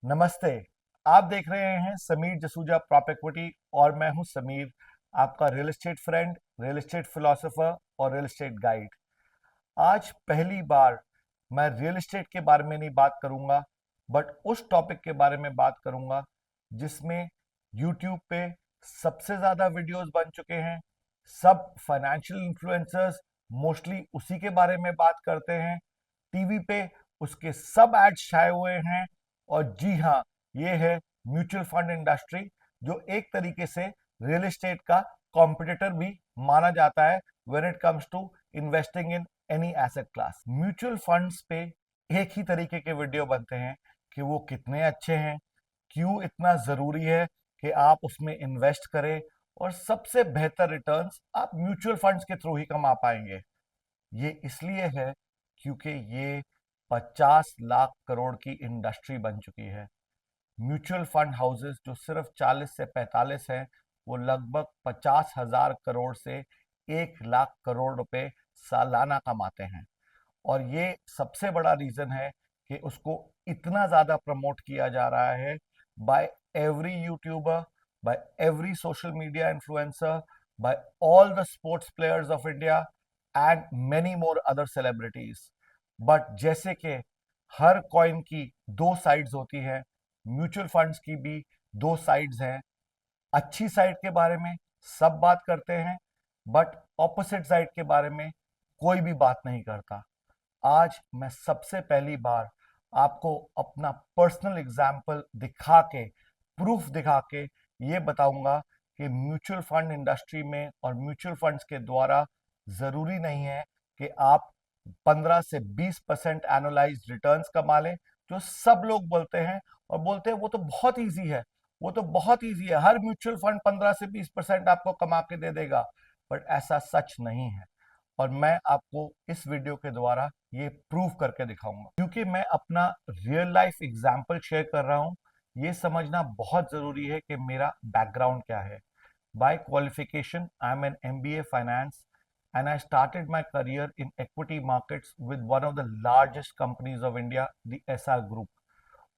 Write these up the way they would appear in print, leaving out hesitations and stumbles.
नमस्ते। आप देख रहे हैं समीर जसूजा प्रॉप इक्विटी और मैं हूं समीर, आपका real estate friend, real estate philosopher और रियल एस्टेट गाइड। आज पहली बार मैं रियल एस्टेट के बारे में नहीं बात करूंगा, बट उस टॉपिक के बारे में बात करूंगा जिसमें यूट्यूब पे सबसे ज्यादा वीडियोस बन चुके हैं। सब फाइनेंशियल इन्फ्लुएंसर्स मोस्टली उसी के बारे में बात करते हैं। टीवी पे उसके सब एड्स छाए हुए हैं। और जी हाँ, ये है म्यूचुअल फंड इंडस्ट्री, जो एक तरीके से रियल एस्टेट का कॉम्पिटिटर भी माना जाता है when it comes to investing in any asset class. Mutual funds पे एक ही तरीके के वीडियो बनते हैं कि वो कितने अच्छे हैं, क्यों इतना जरूरी है कि आप उसमें इन्वेस्ट करें, और सबसे बेहतर रिटर्न्स आप म्यूचुअल फंड्स के थ्रू ही कमा पाएंगे। ये इसलिए है क्योंकि ये 50 लाख करोड़ की इंडस्ट्री बन चुकी है। म्यूचुअल फंड हाउसेस जो सिर्फ 40 से 45 हैं, वो लगभग 50,000 करोड़ से 1 लाख करोड़ रुपए सालाना कमाते हैं। और ये सबसे बड़ा रीजन है कि उसको इतना ज्यादा प्रमोट किया जा रहा है by every YouTuber, by every social media influencer, by all the sports players of India and many more other celebrities. But जैसे कि हर कॉइन की दो साइड्स होती है, म्यूचुअल फंड्स की भी दो साइड्स हैं। अच्छी साइड के बारे में सब बात करते हैं, बट ऑपोजिट साइड के बारे में कोई भी बात नहीं करता। आज मैं सबसे पहली बार आपको अपना पर्सनल एग्जाम्पल दिखा के, प्रूफ दिखा के ये बताऊंगा कि म्यूचुअल फंड इंडस्ट्री में और म्यूचुअल फंड्स के द्वारा जरूरी नहीं है कि आप 15 से 20% एनुअलाइज रिटर्न्स कमा लें, जो सब लोग बोलते हैं। और बोलते हैं वो तो बहुत ईजी है, वो तो बहुत ईजी है, हर म्यूचुअल फंड 15 से 20% आपको कमा के दे देगा। बट ऐसा सच नहीं है, और मैं आपको इस वीडियो के द्वारा ये प्रूव करके दिखाऊंगा। क्योंकि मैं अपना रियल लाइफ एग्जांपल शेयर कर रहा हूं, ये समझना बहुत जरूरी है कि मेरा बैकग्राउंड क्या है। By qualification I am an MBA finance and I started my career in equity markets with one of the largest companies of India, the SR Group.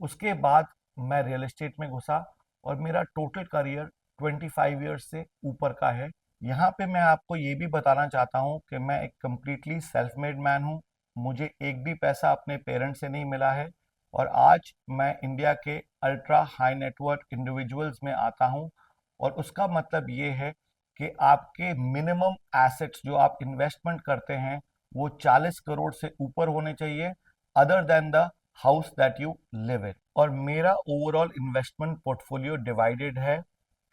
उसके बाद मैं रियल एस्टेट में घुसा और मेरा टोटल करियर 25 ईयर्स से ऊपर का है। यहाँ पे मैं आपको ये भी बताना चाहता हूँ कि मैं एक कम्प्लीटली सेल्फ मेड मैन हूँ। मुझे एक भी पैसा अपने पेरेंट्स से नहीं मिला है, और आज मैं इंडिया के अल्ट्रा हाई नेटवर्थ इंडिविजुअल्स में आता हूँ। और उसका मतलब ये है कि आपके मिनिमम एसेट्स जो आप इन्वेस्टमेंट करते हैं वो 40 करोड़ से ऊपर होने चाहिए, other than the house that you live in. और मेरा ओवरऑल इन्वेस्टमेंट पोर्टफोलियो डिवाइडेड है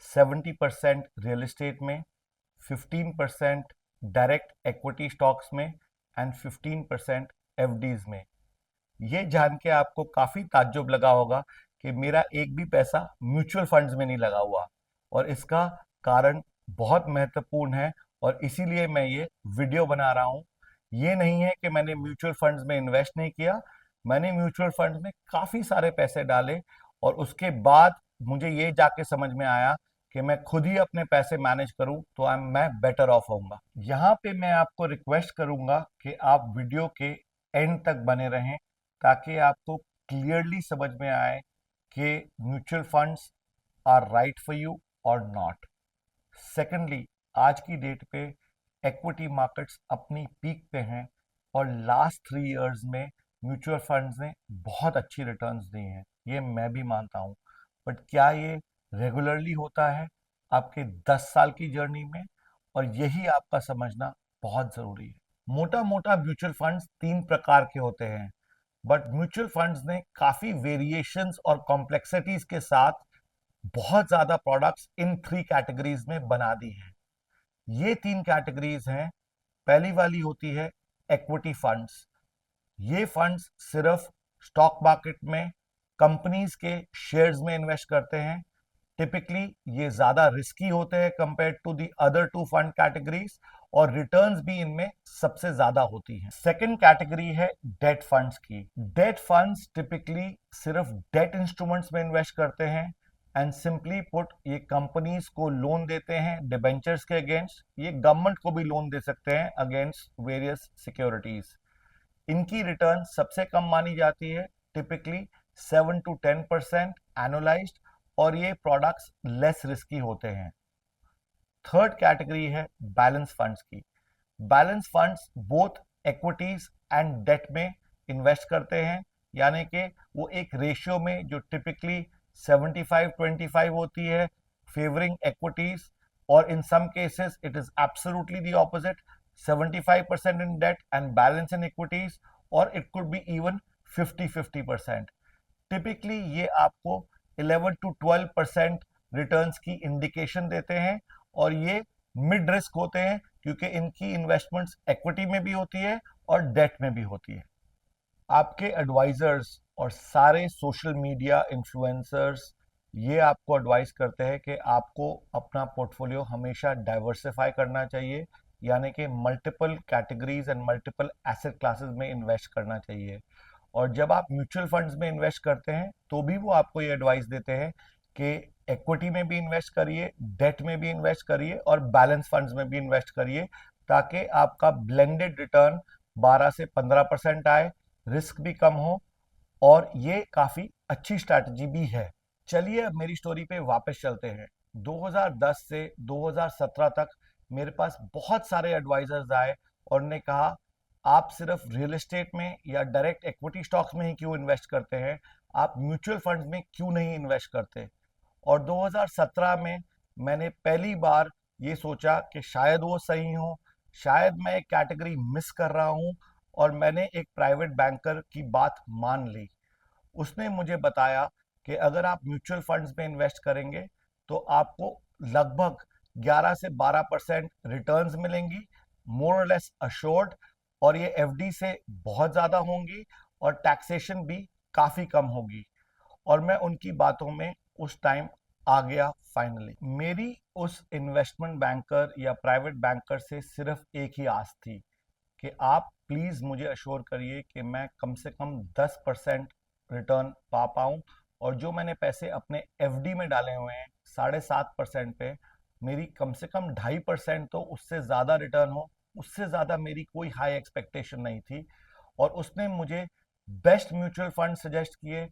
70% रियल एस्टेट में, 15% डायरेक्ट एक्विटी स्टॉक्स में एंड 15% एफडीज में। ये जान के आपको काफी ताज्जुब लगा होगा कि मेरा एक भी पैसा म्यूचुअल फंड्स में नहीं लगा हुआ, और इसका कारण बहुत महत्वपूर्ण है, और इसीलिए मैं ये वीडियो बना रहा हूँ। ये नहीं है कि मैंने म्यूचुअल फंड्स में इन्वेस्ट नहीं किया, मैंने म्यूचुअल फंड्स में काफी सारे पैसे डाले, और उसके बाद मुझे ये जाके समझ में आया कि मैं खुद ही अपने पैसे मैनेज करूं तो मैं बेटर ऑफ होऊंगा। यहाँ पे मैं आपको रिक्वेस्ट करूंगा कि आप वीडियो के एंड तक बने रहें, ताकि आपको क्लियरली समझ में आए कि mutual funds are right for you और नॉट। सेकेंडली, आज की डेट पे इक्विटी मार्केट्स अपनी पीक पे हैं, और लास्ट 3 इयर्स में म्यूचुअल फंड्स ने बहुत अच्छी रिटर्न्स दी हैं, ये मैं भी मानता हूँ। बट क्या ये रेगुलरली होता है आपके 10 साल की जर्नी में? और यही आपका समझना बहुत जरूरी है। मोटा मोटा म्यूचुअल फंड्स 3 प्रकार के होते हैं, बट म्यूचुअल फंड्स ने काफी वेरिएशंस और कॉम्प्लेक्सिटीज के साथ बहुत ज्यादा प्रोडक्ट्स इन 3 कैटेगरीज में बना दी हैं। ये 3 कैटेगरीज हैं। पहली वाली होती है इक्विटी फंड्स। ये फंड्स सिर्फ स्टॉक मार्केट में कंपनीज के शेयर्स में इन्वेस्ट करते हैं। टिपिकली ये ज्यादा रिस्की होते हैं compare to the other 2 fund categories, और रिटर्न्स भी इनमें सबसे ज्यादा होती हैं। सेकंड कैटेगरी है डेट फंड्स की। डेट फंड्स टिपिकली सिर्फ डेट इंस्ट्रूमेंट्स में इन्वेस्ट करते हैं, एंड सिंपली पुट ये कंपनीज को लोन देते हैं डिबेंचर्स के अगेंस्ट। ये गवर्नमेंट को भी लोन दे सकते हैं अगेंस्ट वेरियस सिक्योरिटीज। इनकी रिटर्न सबसे कम मानी जाती है, टिपिकली 7 to 10% एनुअलाइज्ड, और ये प्रोडक्ट्स लेस रिस्की होते हैं। थर्ड कैटेगरी है बैलेंस फंड्स की। Balance funds both equities and debt में इन्वेस्ट करते हैं, यानी कि वो एक रेशियो में जो टिपिकली 75-25 होती है, फेवरिंग इक्विटीज, और in some cases it is absolutely the opposite, 75% in debt and balance in equities, और it could be even 50-50%। Typically ये आपको 11 to 12% रिटर्न्स की इंडिकेशन देते हैं, और ये मिड रिस्क होते हैं क्योंकि इनकी इन्वेस्टमेंट्स इक्विटी में भी होती है और डेट में भी होती है। आपके एडवाइजर्स और सारे सोशल मीडिया इन्फ्लुएंसर्स ये आपको एडवाइस करते हैं कि आपको अपना पोर्टफोलियो हमेशा डाइवर्सिफाई करना चाहिए, यानी कि multiple categories and multiple asset classes में इन्वेस्ट करना चाहिए। और जब आप म्यूचुअल फंड्स में इन्वेस्ट करते हैं तो भी वो आपको ये एडवाइस देते हैं कि इक्विटी में भी इन्वेस्ट करिए, डेट में भी इन्वेस्ट करिए, और बैलेंस फंड्स में भी इन्वेस्ट करिए, ताकि आपका ब्लेंडेड रिटर्न 12 से 15% आए, रिस्क भी कम हो, और ये काफी अच्छी स्ट्रैटेजी भी है। चलिए अब मेरी स्टोरी पे वापस चलते हैं। 2010 से 2017 तक मेरे पास बहुत सारे एडवाइजर्स आए और ने कहा, आप सिर्फ रियल एस्टेट में या डायरेक्ट इक्विटी स्टॉक्स में ही क्यों इन्वेस्ट करते हैं, आप म्यूचुअल फंड्स में क्यों नहीं इन्वेस्ट करते। और 2017 में मैंने पहली बार ये सोचा कि शायद वो सही हो, शायद मैं एक कैटेगरी मिस कर रहा हूँ, और मैंने एक प्राइवेट बैंकर की बात मान ली। उसने मुझे बताया कि अगर आप म्यूचुअल फंड्स में इन्वेस्ट करेंगे तो आपको लगभग 11 से 12% रिटर्न्स मिलेंगी, मोर और लेस अश्योर्ड, और ये एफडी से बहुत ज़्यादा होंगी, और टैक्सेशन भी काफ़ी कम होगी। और मैं उनकी बातों में उस टाइम आ गया फाइनली। मेरी उस इन्वेस्टमेंट बैंकर या प्राइवेट बैंकर से सिर्फ एक ही आस थी कि आप प्लीज़ मुझे अश्योर करिए कि मैं कम से कम 10% रिटर्न पा पाऊँ, और जो मैंने पैसे अपने एफडी में डाले हुए हैं 7.5% पे, मेरी कम से कम 2.5% तो उससे ज़्यादा रिटर्न हो। उससे ज़्यादा मेरी कोई हाई एक्सपेक्टेशन नहीं थी। और उसने मुझे बेस्ट म्यूचुअल फंड सजेस्ट किए,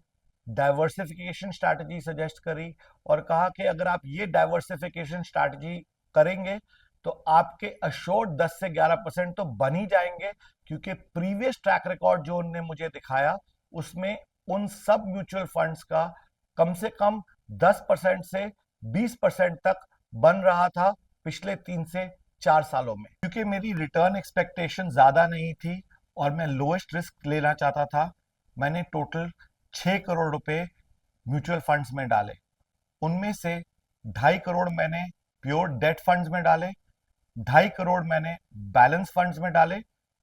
डाइवर्सिफिकेशन स्ट्रैटेजी सजेस्ट करी, और कहा कि अगर आप ये डाइवर्सिफिकेशन स्ट्रैटेजी करेंगे तो आपके अश्योर्ड 10 से 11% तो बन ही जाएंगे, क्योंकि प्रीवियस ट्रैक रिकॉर्ड जो उन्होंने मुझे दिखाया उसमें उन सब म्यूचुअल फंड्स का कम से कम 10% से 20% तक बन रहा था पिछले 3 से 4 सालों में। क्योंकि मेरी रिटर्न एक्सपेक्टेशन ज्यादा नहीं थी और मैं लोएस्ट रिस्क लेना चाहता था, मैंने टोटल 6 करोड़ रुपए म्यूचुअल फंड्स में डाले। उनमें से 2.5 करोड़ मैंने प्योर डेट फंड्स में डाले, 2.5 करोड़ मैंने बैलेंस फंड्स में डाले,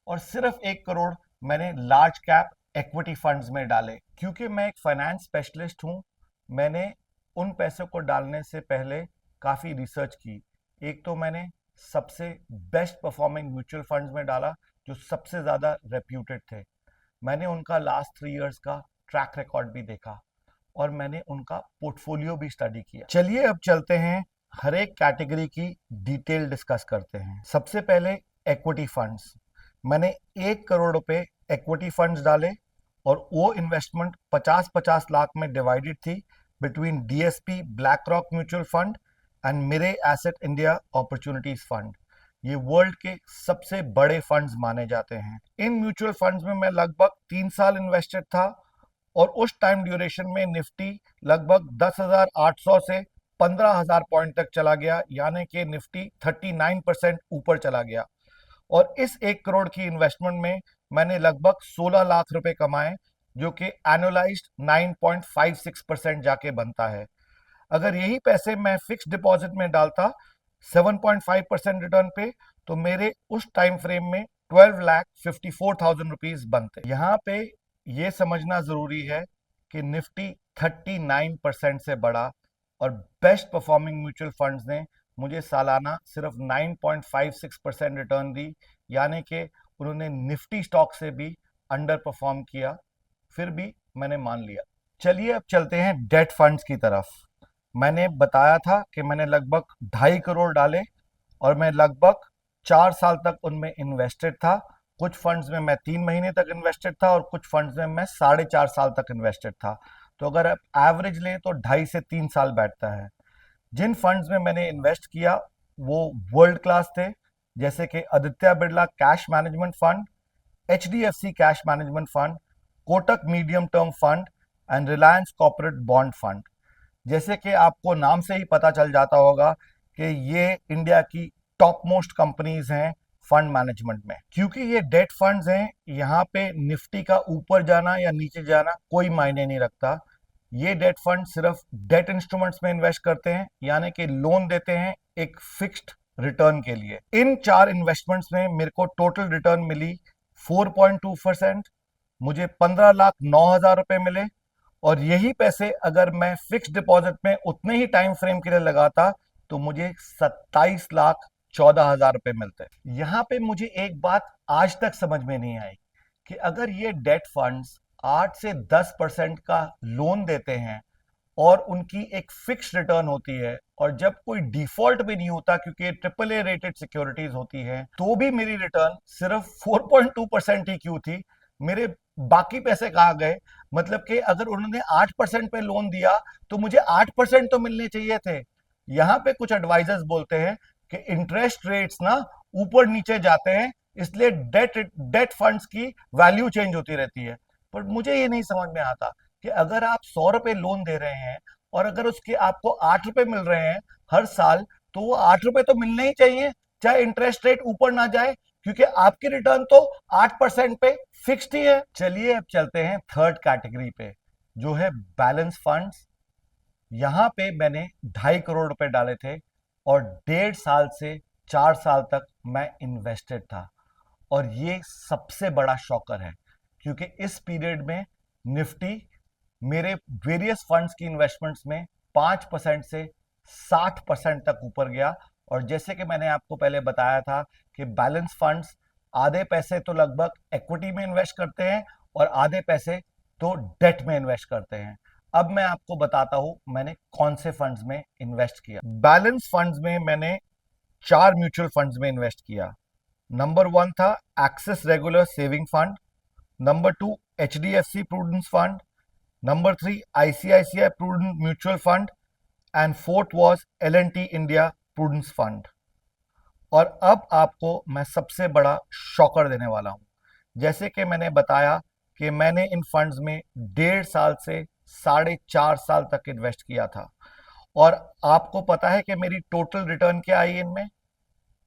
और सिर्फ 1 करोड़ मैंने लार्ज कैप इक्विटी फंड्स में डाले। क्योंकि मैं एक फाइनेंस स्पेशलिस्ट हूं, मैंने उन पैसों को डालने से पहले काफी रिसर्च की। एक तो मैंने सबसे बेस्ट परफॉर्मिंग म्यूचुअल फंड्स में डाला जो सबसे ज्यादा रेप्यूटेड थे। मैंने उनका लास्ट 3 इयर्स का ट्रैक रिकॉर्ड भी देखा, और मैंने उनका पोर्टफोलियो भी स्टडी किया। चलिए अब चलते हैं, हर एक कैटेगरी की डिटेल डिस्कस करते हैं। सबसे पहले इक्विटी फंड्स। मैंने 1 करोड़ रुपए इक्विटी फंड्स डाले, और वो इन्वेस्टमेंट 50-50 लाख में डिवाइडेड थी between DSP black rock mutual fund and मेरे एसेट इंडिया अपॉर्चुनिटीज फंड। ये वर्ल्ड के सबसे बड़े फंड्स माने जाते हैं। इन म्यूचुअल फंड्स में मैं लगभग 3 साल इन्वेस्टेड था, और उस टाइम ड्यूरेशन में निफ्टी लगभग 10,800 से 15,000 पॉइंट तक चला गया, यानी कि निफ्टी 39% ऊपर चला गया। और इस 1 करोड़ की इन्वेस्टमेंट में मैंने लगभग 16 लाख रुपए कमाए, जो कि एनुअलाइज्ड 9.56% जाके बनता है। अगर यही पैसे मैं फिक्स डिपॉजिट में डालता 7.5% रिटर्न पे, तो मेरे उस टाइम फ्रेम में 12,54,000 रुपीज बनते। यहाँ पे ये समझना जरूरी है कि निफ्टी 39% से बढ़ा, और बेस्ट परफॉर्मिंग म्यूचुअल फंड्स ने मुझे सालाना सिर्फ 9.56% रिटर्न दी, यानी कि उन्होंने निफ्टी स्टॉक से भी अंडर परफॉर्म किया। फिर भी मैंने मान लिया। चलिए अब चलते हैं डेट फंड्स की तरफ। मैंने बताया था कि मैंने लगभग 2.5 करोड़ डाले, और मैं लगभग 4 साल तक उनमें इन्वेस्टेड था। कुछ फंड्स में मैं 3 महीने तक इन्वेस्टेड था, और कुछ फंड्स में मैं 4.5 साल तक इन्वेस्टेड था। तो अगर आप एवरेज लें तो 2.5 से 3 साल बैठता है। जिन फंड्स में मैंने इन्वेस्ट किया वो वर्ल्ड क्लास थे, जैसे कि Aditya Birla cash management fund, HDFC cash management fund, Kotak medium term fund and Reliance corporate bond fund. जैसे कि आपको नाम से ही पता चल जाता होगा कि ये इंडिया की टॉप मोस्ट कंपनीज हैं फंड मैनेजमेंट में। क्योंकि ये डेट फंड्स हैं, यहाँ पे निफ्टी का ऊपर जाना या नीचे जाना कोई मायने नहीं रखता। ये डेट फंड सिर्फ डेट इंस्ट्रूमेंट्स में इन्वेस्ट करते हैं, यानी कि लोन देते हैं एक फिक्स्ड रिटर्न के लिए। इन 4 इन्वेस्टमेंट्स में मेरे को टोटल रिटर्न मिली 4.2%। मुझे 15,09,000 रुपए मिले, और यही पैसे अगर मैं फिक्स डिपॉजिट में उतने ही टाइम फ्रेम के लिए लगाता तो मुझे 27,14,000 रुपए मिलते। यहाँ पे मुझे एक बात आज तक समझ में नहीं आई कि अगर ये डेट फंड्स 8 से 10% का लोन देते हैं और उनकी एक फिक्स रिटर्न होती है, और जब कोई डिफॉल्ट भी नहीं होता क्योंकि ट्रिपल ए रेटेड सिक्योरिटीज होती हैं, तो भी मेरी रिटर्न सिर्फ 4.2% ही क्यों थी? मेरे बाकी पैसे कहाँ गए? मतलब कि अगर उन्होंने 8% पे लोन दिया तो मुझे 8% तो मिलने चाहिए थे। यहाँ पे कुछ एडवाइजर्स बोलते हैं कि इंटरेस्ट रेट्स ना ऊपर नीचे जाते हैं, इसलिए डेट डेट फंड्स की वैल्यू चेंज होती रहती है। पर मुझे ये नहीं समझ में आता कि अगर आप 100 रुपए लोन दे रहे हैं और अगर उसके आपको 8 रुपए मिल रहे हैं हर साल, तो वो 8 रुपए तो मिलने ही चाहिए, चाहे इंटरेस्ट रेट ऊपर ना जाए, क्योंकि आपकी रिटर्न तो 8% पे फिक्स्ड ही है। चलिए अब चलते हैं थर्ड कैटेगरी पे, जो है बैलेंस फंड्स। यहां पे मैंने 2.5 करोड़ रुपए डाले थे और 1.5 साल से 4 साल तक मैं इन्वेस्टेड था। और ये सबसे बड़ा शॉकर है, क्योंकि इस पीरियड में निफ्टी मेरे वेरियस फंड्स की इन्वेस्टमेंट्स में 5% से 60% तक ऊपर गया। और जैसे कि मैंने आपको पहले बताया था कि बैलेंस फंड्स आधे पैसे तो लगभग इक्विटी में इन्वेस्ट करते हैं और आधे पैसे तो डेट में इन्वेस्ट करते हैं। अब मैं आपको बताता हूं मैंने कौन से फंड्स में इन्वेस्ट किया। बैलेंस फंड्स में मैंने 4 म्यूचुअल फंड्स में इन्वेस्ट किया। नंबर 1 था axis regular saving fund, number 2 HDFC prudence fund, number 3 ICICI prudent mutual fund and fourth was L&T India prudence fund. और अब आपको मैं सबसे बड़ा शॉकर देने वाला हूं। जैसे कि मैंने बताया कि मैंने इन फंड्स में 1.5 साल से 4.5 साल तक इन्वेस्ट किया था, और आपको पता है कि मेरी टोटल रिटर्न क्या आई इनमें?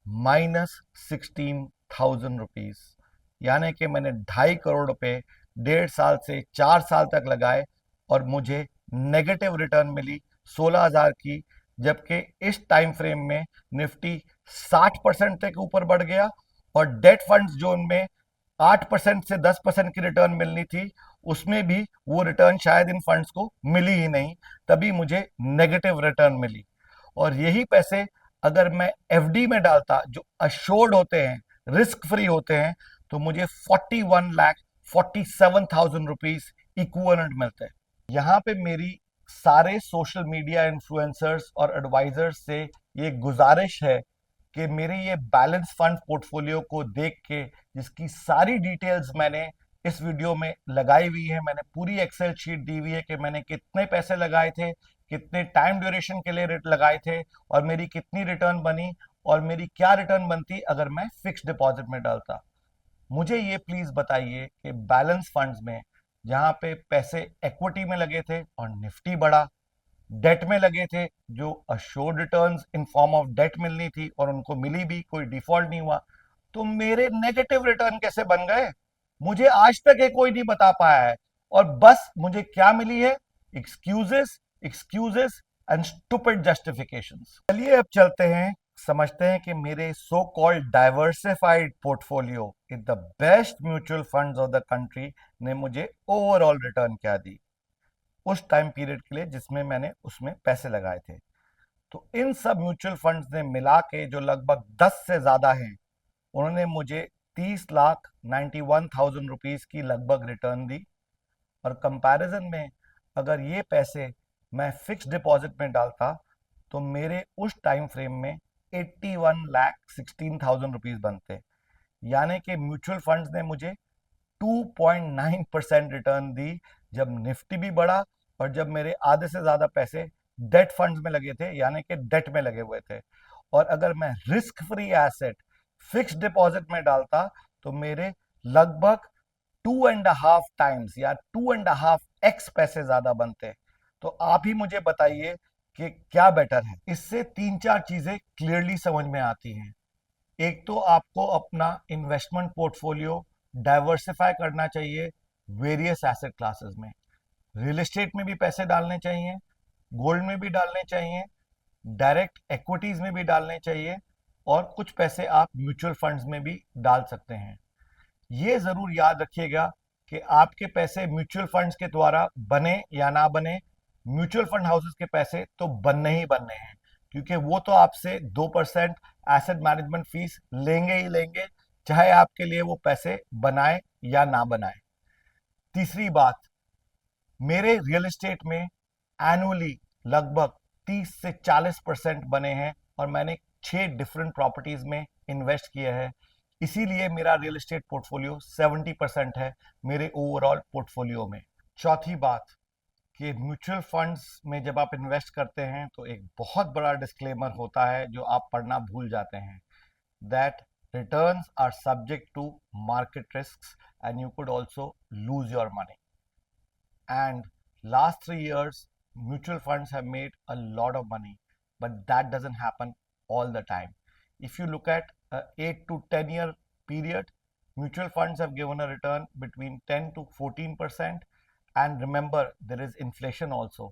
-16,000 रुपीज। यानी कि मैंने 2.5 करोड़ रुपए 1.5 साल से 4 साल तक लगाए और मुझे नेगेटिव रिटर्न मिली 16,000 की, जबकि इस टाइम फ्रेम में निफ्टी 60% तक ऊपर बढ़ गया और डेट फंड्स जो उनमें 8% से 10% की रिटर्न मिलनी थी, उसमें भी वो रिटर्न शायद इन फंड्स को मिली ही नहीं, तभी मुझे नेगेटिव रिटर्न मिली। और यही पैसे अगर मैं एफडी में डालता, जो अश्योर्ड होते हैं, रिस्क फ्री होते हैं, तो मुझे 41,47,000 रुपीज इक्विवेलेंट मिलते हैं। यहाँ पे मेरी सारे सोशल मीडिया इन्फ्लुएंसर्स और एडवाइजर्स से ये गुजारिश है कि मेरे ये बैलेंस फंड पोर्टफोलियो को देख के, जिसकी सारी डिटेल्स मैंने इस वीडियो में लगाई हुई है, मैंने पूरी एक्सेल शीट दी हुई है कि मैंने कितने पैसे लगाए थे, कितने टाइम ड्यूरेशन के लिए रेट लगाए थे, और मेरी कितनी रिटर्न बनी, और मेरी क्या रिटर्न बनती अगर मैं फिक्स डिपॉजिट में डालता। मुझे ये प्लीज बताइए कि बैलेंस फंड्स में जहां पे पैसे इक्विटी में लगे थे और निफ्टी बढ़ा, डेट में लगे थे जो assured returns in form of debt मिलनी थी और उनको मिली भी, कोई डिफॉल्ट नहीं हुआ, तो मेरे नेगेटिव रिटर्न कैसे बन गए? मुझे आज तक ये कोई नहीं बता पाया है। और बस मुझे क्या मिली है? Excuses, excuses and stupid justifications. चलिए अब चलते हैं, समझते हैं कि मेरे so called diversified portfolio in the best mutual funds of the country ने मुझे ओवरऑल रिटर्न क्या दी उस टाइम पीरियड के लिए जिसमें मैंने उसमें पैसे लगाए थे। तो इन सब म्यूचुअल फंड्स ने मिला के, जो लगभग 10 से ज्यादा हैं, उन्होंने मुझे 30,91,000 रुपीज की लगभग रिटर्न दी। और कंपैरिजन में अगर ये पैसे मैं फिक्स डिपॉजिट में डालता तो मेरे उस टाइम फ्रेम में 81,16,000 रुपीज बनते। यानी कि म्यूचुअल फंड्स ने मुझे 2.9% रिटर्न दी, जब निफ्टी भी बढ़ा और जब मेरे आधे से ज्यादा पैसे डेट फंड्स में लगे थे, यानी कि डेट में लगे हुए थे। और अगर मैं risk free asset fixed deposit में डालता तो मेरे लगभग 2.5 टाइम्स या 2.5 एक्स पैसे ज्यादा बनते। तो आप ही मुझे बताइए कि क्या बेटर है। इससे तीन चार चीजें क्लियरली समझ में आती हैं। एक तो आपको अपना इन्वेस्टमेंट पोर्टफोलियो डाइवर्सिफाई करना चाहिए वेरियस एसेट क्लासेस में। रियल एस्टेट में भी पैसे डालने चाहिए, गोल्ड में भी डालने चाहिए, डायरेक्ट इक्विटीज में भी डालने चाहिए, और कुछ पैसे आप म्यूचुअल फंड्स में भी डाल सकते हैं। ये जरूर याद रखिएगा कि आपके पैसे म्यूचुअल फंड्स के द्वारा बने या ना बने, म्यूचुअल फंड हाउसेस के पैसे तो बनने ही बनने हैं, क्योंकि वो तो आपसे 2% एसेट मैनेजमेंट फीस लेंगे ही लेंगे, चाहे आपके लिए वो पैसे बनाए या ना बनाए। तीसरी बात, मेरे रियल एस्टेट में एनुअली लगभग 30 से 40% बने हैं, और मैंने 6 डिफरेंट प्रॉपर्टीज में इन्वेस्ट किया है। इसीलिए मेरा रियल एस्टेट पोर्टफोलियो 70% है मेरे ओवरऑल पोर्टफोलियो में। चौथी बात कि म्यूचुअल फंड्स में जब आप इन्वेस्ट करते हैं तो एक बहुत बड़ा डिस्क्लेमर होता है जो आप पढ़ना भूल जाते हैं, that returns are subject to market risks and you could also lose your money. And last 3 years, mutual funds have made a lot of money, but that doesn't happen all the time. If you look at a 8 to 10 year period, mutual funds have given a return between 10 to 14%. And remember, there is inflation also.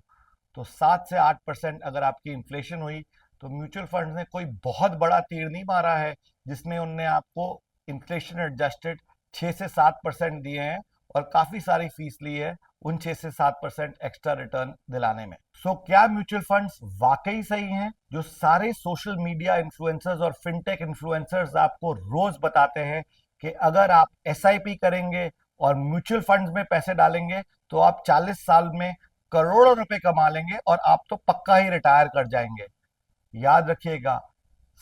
तो 7 से 8% अगर आपकी inflation हुई तो mutual fund ने कोई बहुत बड़ा तीर नहीं मारा है, जिसमें उनने आपको इन्फ्लेशन एडजस्टेड 6 से 7% दिए हैं और काफी सारी फीस ली है उन 6 से 7% एक्स्ट्रा रिटर्न दिलाने में। क्या म्यूचुअल फंड्स वाकई सही हैं? जो सारे सोशल मीडिया इन्फ्लुएंसर्स और फिनटेक इन्फ्लुएंसर्स आपको रोज बताते हैं कि अगर आप एसआईपी करेंगे और म्यूचुअल फंड्स में पैसे डालेंगे तो आप 40 साल में करोड़ों रुपए कमा लेंगे और आप तो पक्का ही रिटायर कर जाएंगे। याद रखिएगा,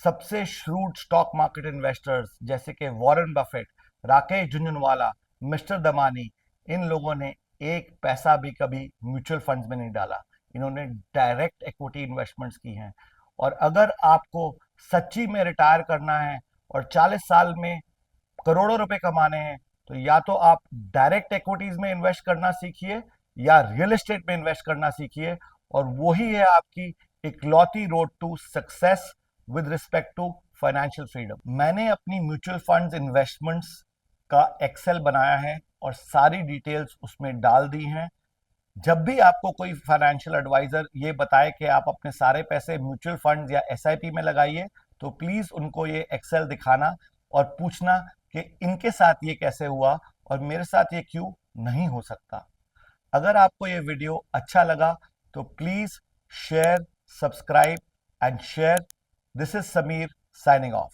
सबसे श्रूड स्टॉक मार्केट इन्वेस्टर्स जैसे कि Warren Buffett, Rakesh Jhunjhunwala, mister Damani, इन लोगों ने एक पैसा भी कभी म्यूचुअल फंड्स में नहीं डाला। इन्होंने डायरेक्ट इक्विटी इन्वेस्टमेंट्स की हैं। और अगर आपको सच्ची में रिटायर करना है और 40 साल में करोड़ों रुपए कमाने हैं तो या तो आप डायरेक्ट इक्विटीज में इन्वेस्ट करना सीखिए या रियल एस्टेट में इन्वेस्ट करना सीखिए, और वही है आपकी इकलौती road to success with respect to financial freedom. मैंने अपनी म्यूचुअल फंड्स इन्वेस्टमेंट्स का एक्सेल बनाया है और सारी डिटेल्स उसमें डाल दी हैं। जब भी आपको कोई फाइनेंशियल एडवाइजर ये बताए कि आप अपने सारे पैसे म्यूचुअल फंड्स या एसआईपी में लगाइए, तो प्लीज उनको ये एक्सेल दिखाना और पूछना कि इनके साथ ये कैसे हुआ और मेरे साथ ये क्यों नहीं हो सकता। अगर आपको ये वीडियो अच्छा लगा तो please share, subscribe and share. This is Sameer signing off.